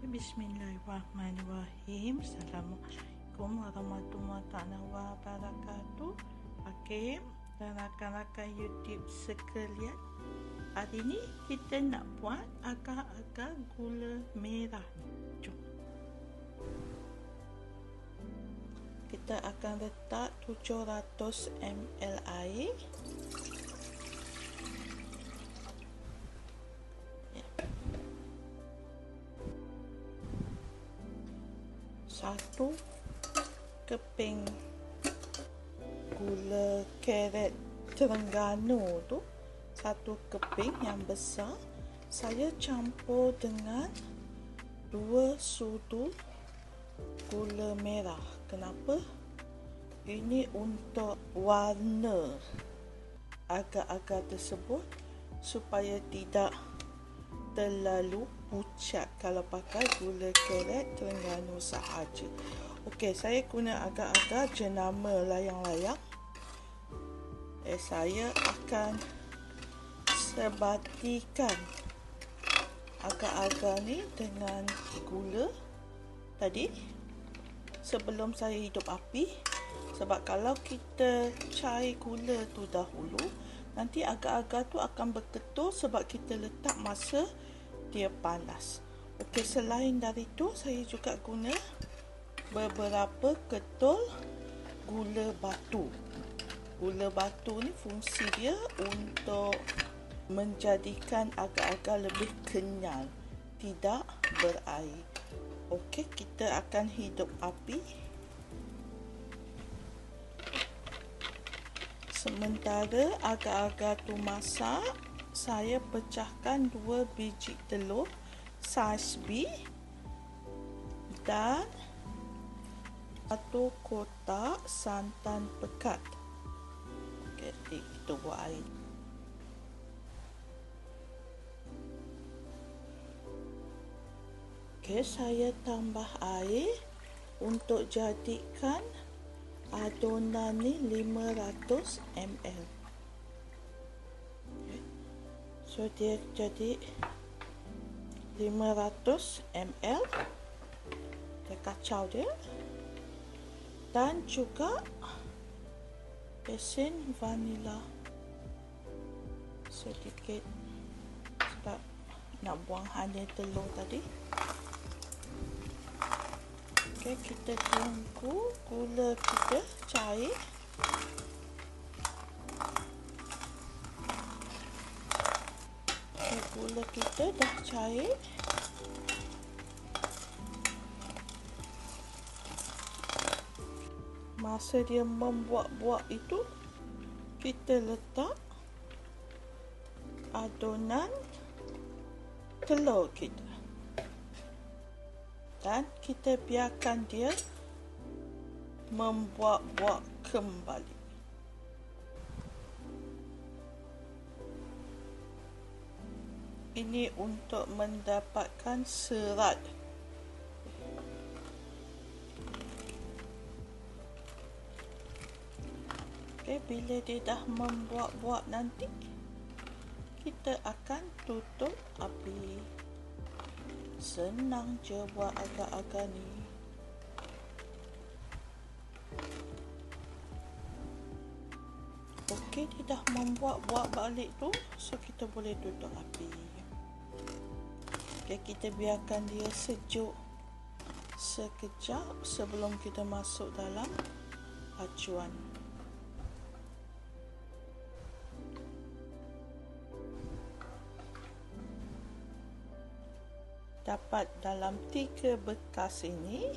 Bismillahirrahmanirrahim. Assalamualaikum warahmatullahi wabarakatuh. Hakim dan rakan-rakan YouTube sekalian, hari ni kita nak buat agar-agar gula merah. Jom. Kita akan letak 700 ml air. Satu keping gula karet Terengganu tu, satu keping yang besar, saya campur dengan 2 sudu gula merah. Kenapa? Ini untuk warna agar-agar tersebut supaya tidak terlalu pucat kalau pakai gula karet Terengganu sahaja. Okey, saya guna agar-agar jenama layang-layang. Saya akan sebatikan agar-agar ni dengan gula tadi sebelum saya hidup api. Sebab kalau kita cair gula tu dahulu, nanti agar-agar tu akan berketul sebab kita letak masa dia panas. Okey, selain dari tu saya juga guna beberapa ketul gula batu. Gula batu ni fungsi dia untuk menjadikan agar-agar lebih kenyal, tidak berair. Okey, kita akan hidup api. Sementara agar-agar tu masak, saya pecahkan 2 biji telur saiz B dan 1 kotak santan pekat. Okey, kita buat air. Okey, saya tambah air untuk jadikan adunan ni 500 ml. So dia jadi 500 ml. Kita kacau dia. Dan juga esen vanila sedikit sebab nak buang hanya telur tadi. Okey, kita tunggu gula kita cair. Gula kita dah cair. Masa dia membuak-buak itu, kita letak adunan telur kita dan kita biarkan dia membuak-buak kembali. Ini untuk mendapatkan serat. Okey, bila dia dah membuak-buak nanti, kita akan tutup api. Senang je buat agar-agar ni. Okey, dia dah membuak-buak balik tu, so kita boleh tutup api. Okay, kita biarkan dia sejuk sekejap sebelum kita masuk dalam acuan. Dapat dalam 3 bekas ini,